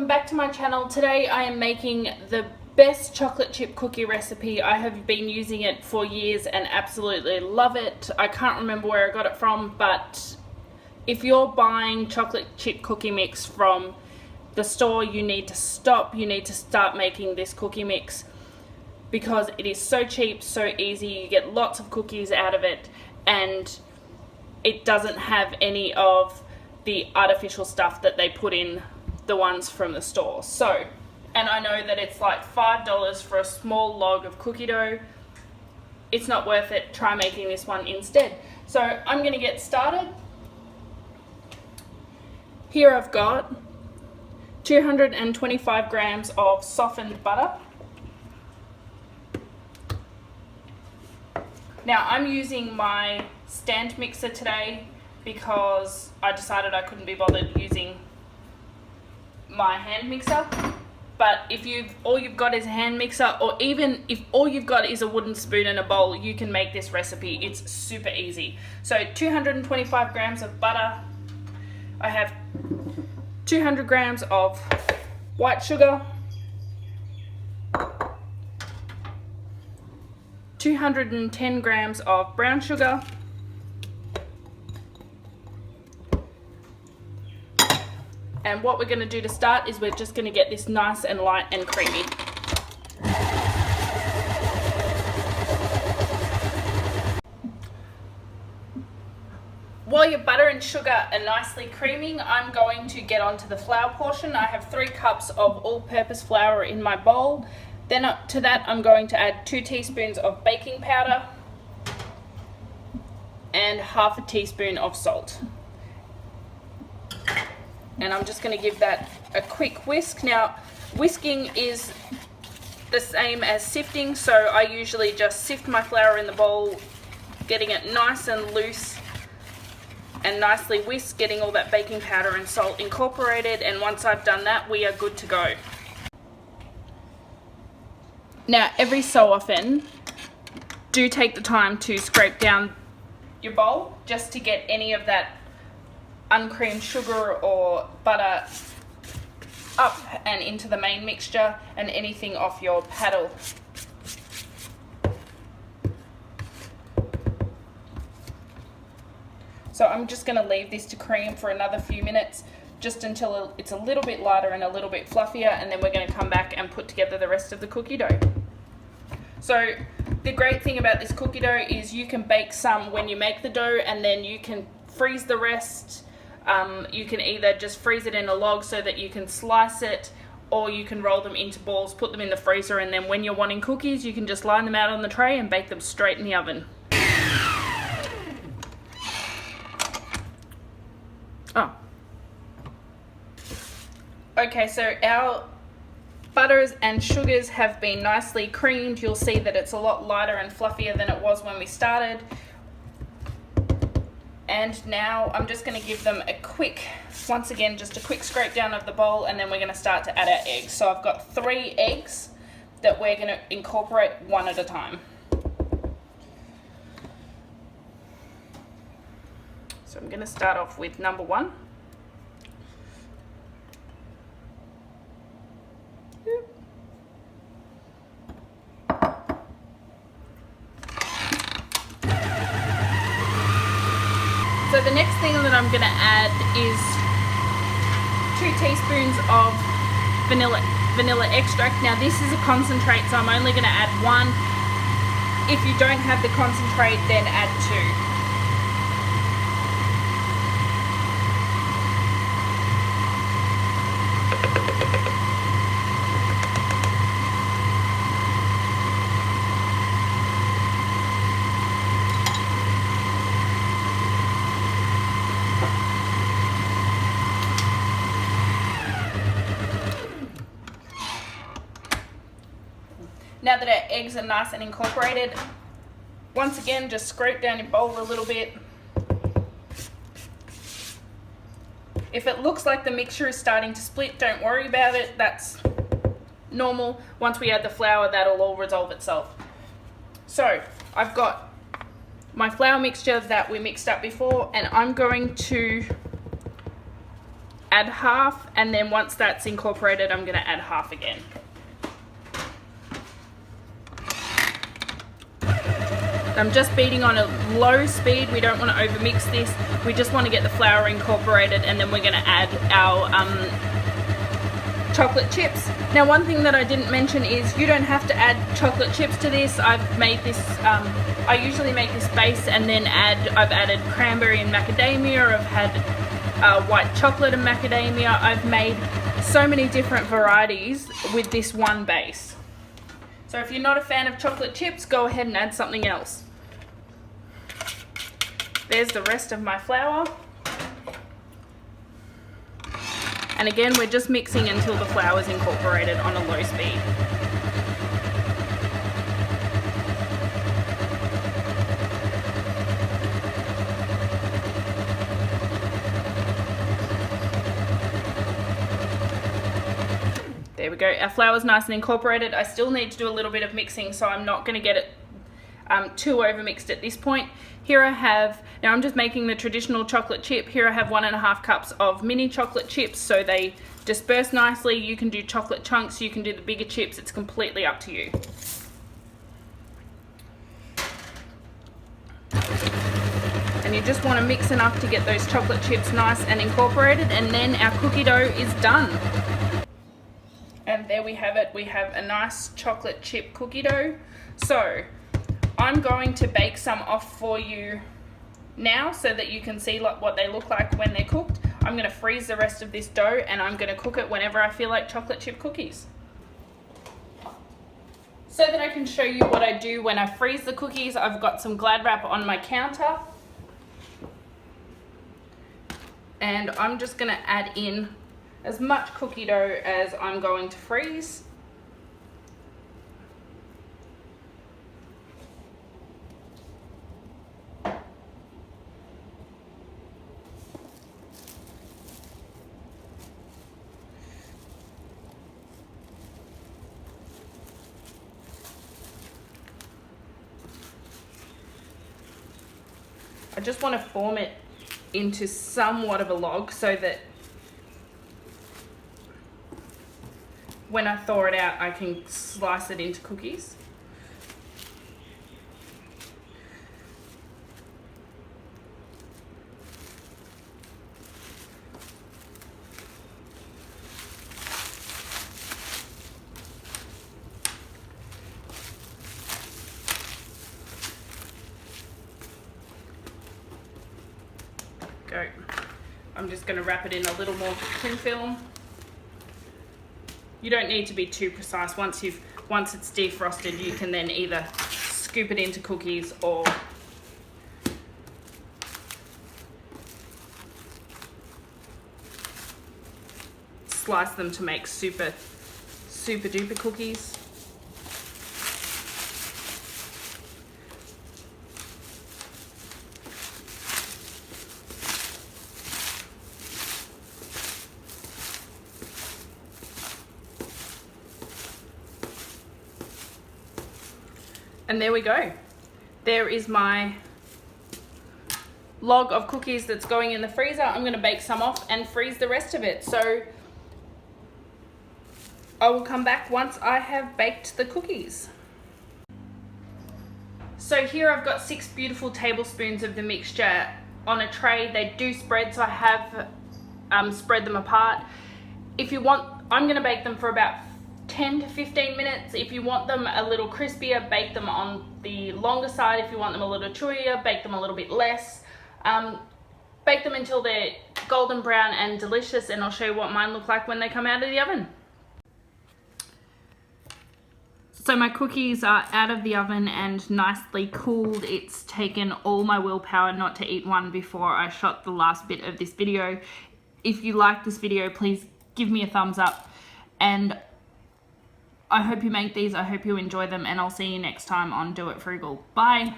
welcome back to my channel. Today I am making the best chocolate chip cookie recipe. I have been using it for years and absolutely love it. I can't remember where I got it from, but if you're buying chocolate chip cookie mix from the store, you need to stop. You need to start making this cookie mix because it is so cheap, so easy. You get lots of cookies out of it and it doesn't have any of the artificial stuff that they put in the ones from the store. So, and I know that it's like $5 for a small log of cookie dough. It's not worth it. Try making this one instead. So I'm going to get started. Here I've got 225 grams of softened butter. Now I'm using my stand mixer today because I decided I couldn't be bothered using my hand mixer. But if all you've got is a hand mixer, or even if all you've got is a wooden spoon and a bowl, you can make this recipe. It's super easy. So 225 grams of butter. I have 200 grams of white sugar, 210 grams of brown sugar, and what we're going to do to start is we're just going to get this nice and light and creamy. While your butter and sugar are nicely creaming, I'm going to get onto the flour portion. I have 3 cups of all-purpose flour in my bowl. Then up to that, I'm going to add 2 teaspoons of baking powder and half a teaspoon of salt. And I'm just going to give that a quick whisk. Now, whisking is the same as sifting, so I usually just sift my flour in the bowl, getting it nice and loose and nicely whisked, getting all that baking powder and salt incorporated, and once I've done that, we are good to go. Now, every so often, do take the time to scrape down your bowl just to get any of that uncreamed sugar or butter up and into the main mixture and anything off your paddle. So I'm just going to leave this to cream for another few minutes, just until it's a little bit lighter and a little bit fluffier, and then we're going to come back and put together the rest of the cookie dough. So the great thing about this cookie dough is you can bake some when you make the dough, and then you can freeze the rest. You can either just freeze it in a log so that you can slice it, or you can roll them into balls, put them in the freezer, and then when you're wanting cookies, you can just line them out on the tray and bake them straight in the oven. Oh. Okay, so our butters and sugars have been nicely creamed. You'll see that it's a lot lighter and fluffier than it was when we started. And now I'm just going to give them a quick, once again, just a quick scrape down of the bowl, and then we're going to start to add our eggs. So I've got 3 eggs that we're going to incorporate one at a time. So I'm going to start off with number 1. So the next thing that I'm going to add is 2 teaspoons of vanilla extract. Now this is a concentrate, so I'm only going to add 1. If you don't have the concentrate, then add 2. Now that our eggs are nice and incorporated, once again, just scrape down your bowl a little bit. If it looks like the mixture is starting to split, don't worry about it. That's normal. Once we add the flour, that'll all resolve itself. So I've got my flour mixture that we mixed up before, and I'm going to add half, and then once that's incorporated, I'm going to add half again. I'm just beating on a low speed. We don't want to overmix this. We just want to get the flour incorporated, and then we're going to add our chocolate chips. Now, one thing that I didn't mention is you don't have to add chocolate chips to this. I've made this, I usually make this base and then I've added cranberry and macadamia. I've had white chocolate and macadamia. I've made so many different varieties with this one base. So if you're not a fan of chocolate chips, go ahead and add something else. There's the rest of my flour. And again, we're just mixing until the flour is incorporated on a low speed. There we go, our flour's nice and incorporated. I still need to do a little bit of mixing, so I'm not going to get it too overmixed at this point. Here I have, now I'm just making the traditional chocolate chip. Here I have 1.5 cups of mini chocolate chips, so they disperse nicely. You can do chocolate chunks, you can do the bigger chips, it's completely up to you. And you just want to mix enough to get those chocolate chips nice and incorporated, and then our cookie dough is done. And there we have it, we have a nice chocolate chip cookie dough. So I'm going to bake some off for you now so that you can see what they look like when they're cooked. I'm going to freeze the rest of this dough and I'm going to cook it whenever I feel like chocolate chip cookies. So that I can show you what I do when I freeze the cookies, I've got some Glad wrap on my counter. And I'm just going to add in as much cookie dough as I'm going to freeze. I just want to form it into somewhat of a log so that when I thaw it out, I can slice it into cookies. Go. I'm just going to wrap it in a little more tin film. You don't need to be too precise. Once it's defrosted, you can then either scoop it into cookies or slice them to make super duper cookies. And there we go. There is my log of cookies that's going in the freezer. I'm going to bake some off and freeze the rest of it. So I will come back once I have baked the cookies. So here I've got 6 beautiful tablespoons of the mixture on a tray. They do spread, so I have spread them apart. If you want, I'm going to bake them for about 10 to 15 minutes. If you want them a little crispier, bake them on the longer side. If you want them a little chewier, bake them a little bit less. Bake them until they're golden brown and delicious, and I'll show you what mine look like when they come out of the oven. So my cookies are out of the oven and nicely cooled. It's taken all my willpower not to eat one before I shot the last bit of this video. If you like this video, please give me a thumbs up, and I hope you make these. I hope you enjoy them, and I'll see you next time on Do It Frugal. Bye.